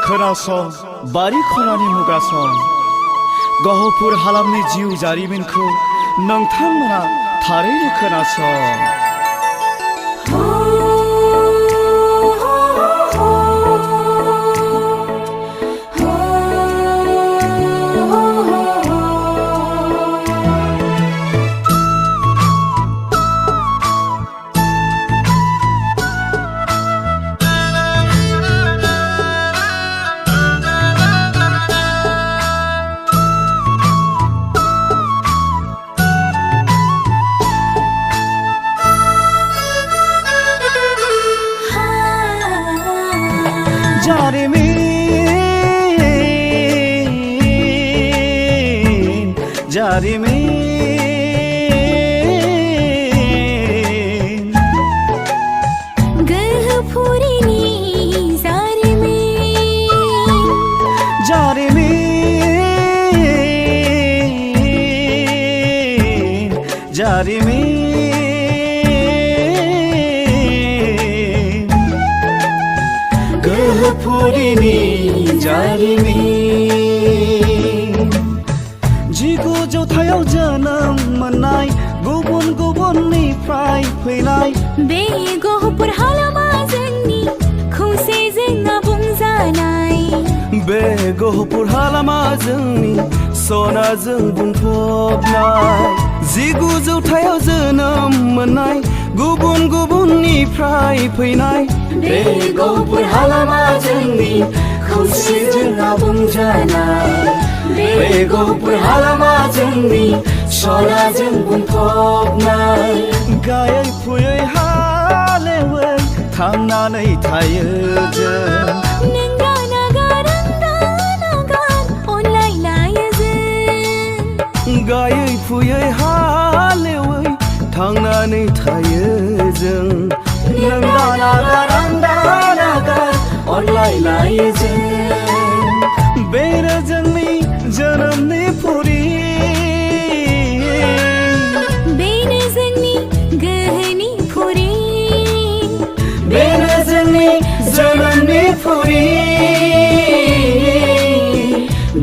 खोनासं बारि खनानि मुगासं गहपुर हालामनि जिउ जारिमिनखौ नोंथांमोना थारैनो खोनासं। गोहपुरनि जारिमिन जिगु जौथायाव जोनोम मोननाय गुबुन गुबुननिफ्राय फैनाय बे गहपुर हालामा जोंनि खौसेजों आबुं जानाय बे गहपुर हालामा जोंनि सनाजों बुंफबनाय जिगु जौथायाव जोनोम मोननाय गुबुन गुबुननिफ्राय फैनाय बे गहपुर हालामा जोंनि खौसेजों आबुं जानाय बे गहपुर हालामा जोंनि सनाजों बुंफबनाय गायै फुयै हालेवै थांनानै थायो जों गायै फुयै हालेवै थांनानै थायो जों नोंदा नागार आंदा नागार अनलायलायो जों बेनो जोंनि जोनोमनि फुरि बेनो जोंनि गोहोनि फुरि बेनो जोंनि जोनोमनि फुरि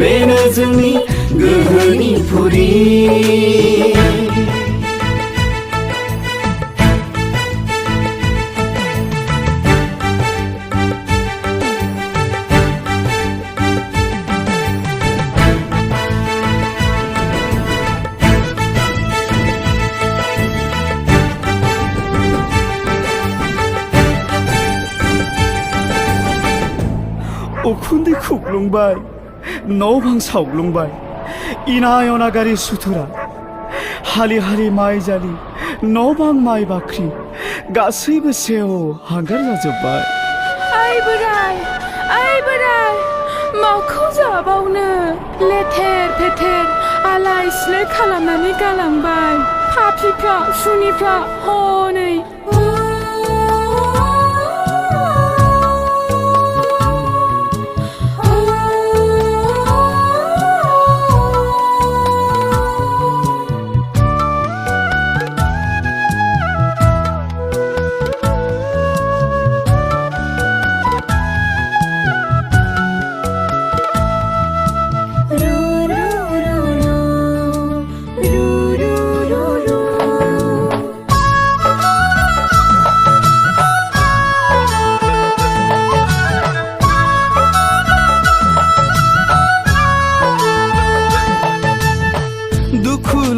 बेनो जोंनि गोहोनि फुरि उखुन्दै खुग्लुंबाय न' बां सावग्लुंबाय इनाय अनागारि सुथुरा हालि हालि माइ जालि न' बां माइ बाख्रि गासैबो सेव हांगार जाजोब्बाय। आइ बोराय माखौ जाबावनो लेथेर फेथेर आलाय सिलाय खालामनानै गालांबाय पापिफ्रा सुनिफ्रा हनै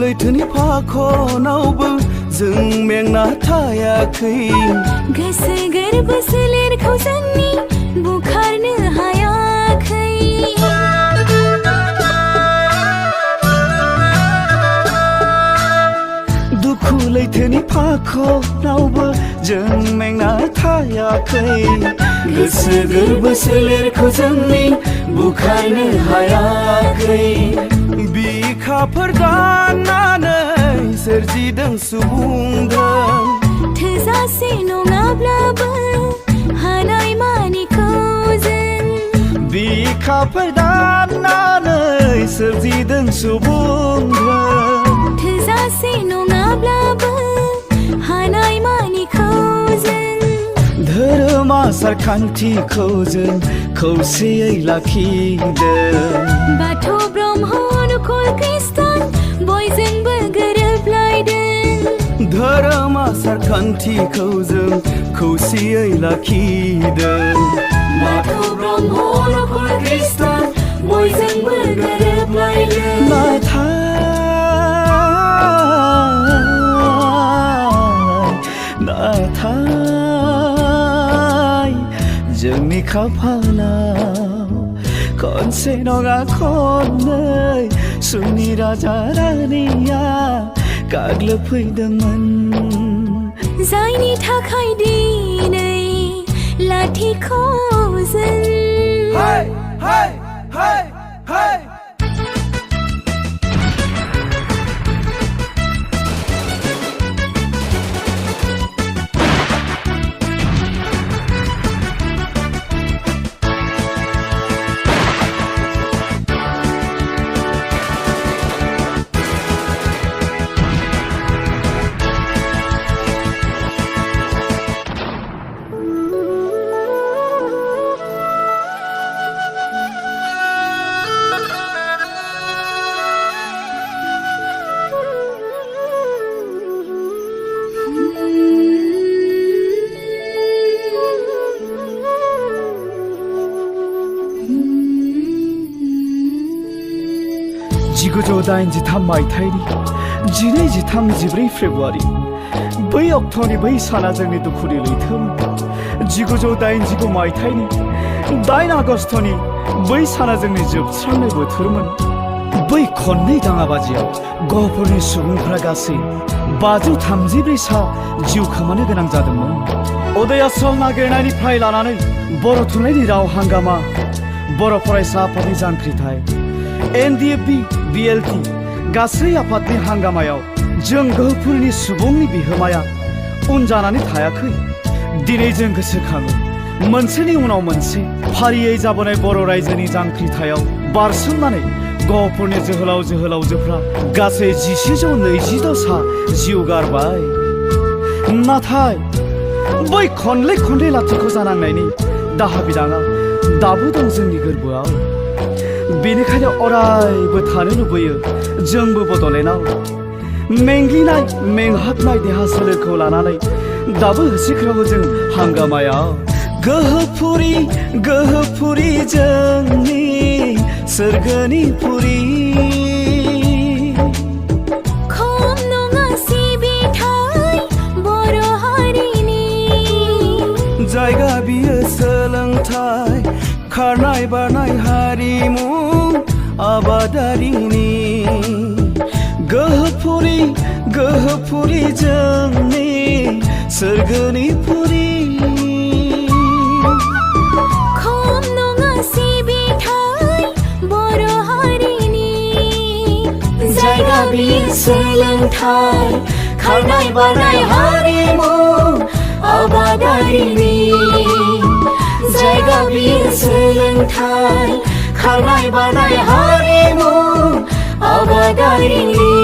लैथोनि फाखनावबो जों मेंना थायाखै गोसो गोरबो सोलेरखौ जोंनि बुखारनो हायाखै दुखु लैथोनि फाखनावबो जों मेंना थायाखै गोसो गोरबो सोलेरखौ जोंनि बुखारनो हायाखै बिखाफोर दाननानै सोरजिदों सुबुंधों थोजासे नङाब्लाबो हानाय मानिखौ जों बिखाफोर दाननानै सोरजिदों सुबुंधों थोजासे नङाब्लाबो हानाय मानिखौ जों धोरोमा आसारखान्थिखौ जों खौसेयै लाखिदों बाथौ ब्रह्म अनुकूल खृष्टान बयजोंबो गोरोबलायदों धोरोम आसारखान्थिखौ जों खौसेयै लाखिदों बाथौ ब्रह्म अनुकूल खृष्टान बयजोंबो गोरोबलायदों नाथाय जोंनि खाफालाव खनसे नङा खननै सुनि राजा रानिया गाग्लोबफैदोंमोन जायनि थाखाय दिनै लाथिख' जों Hey! Hey! Hey! Hey! ∑83 मायथाइनि 12-13-14 फेब्रुवारि बै अक्ट'नि बै साना जोंनि दुखुनि लैथोमोन 1989 मायथाइनि 8 आगस्तनि बै साना जोंनि जोबस्रांनाय बोथोरमोन बै खननै दाङाबाजियाव गहपुरनि सुबुंफोरा गासै 534 सा जिउ खोमानो गोनां जादोंमोन उदय आसल नागिरनायनिफ्राय लानानै बर' थुनलाइनि राव हांगामा बर' फरायसा आफादनि जांख्रिथाय NDFB BLT गासै आफादनि हांगामायाव जों गोहपुरनि सुबुंनि बिहोमाया उन जानानै थायाखै दिनै जों गोसोखाङो मोनसेनि उनाव मोनसे फारियै जाबोनाय बर' रायजोनि जांख्रिथायाव बारसोमनानै गोहपुरनि जोहोलाव जोहोलावजोफ्रा गासै 1126 सा जिउ गारबाय नाथाय बै खनले लाथिख' जानांनायनि दाहा बिदाङा दाबो दं जोंनि गोरबोआव बेनिखायनो अरायबो थानो लुबैयो जोंबो बड'लेण्डआव मेंग्लिनाय मेंहाबनाय देहा सोलेरखौ लानानै दाबो होसिख्रावो जों हांगामायाव गोहपुरी जोंनि सोरगोनि पुरी खम नङा सिबिथाय बर' हारिनि जायगा बियो सोलोंथाय खारनाय बारनाय हारिमु आबादारिनि गोहपुरी जोंनि सोरगोनि पुरी खम नङा सिबिथाय बर' हारिनि जायगा बियो सोलोंथाय खारनाय बारनाय हारिमु आबादारिनि जायगा बियो सोलोंथाय खारनाय बारनाय हारिमु आबादारिनि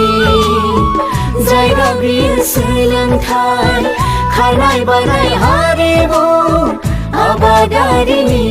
जायगा बियो सोलोंथाय खारनाय बारनाय हारिमु आबादारिनि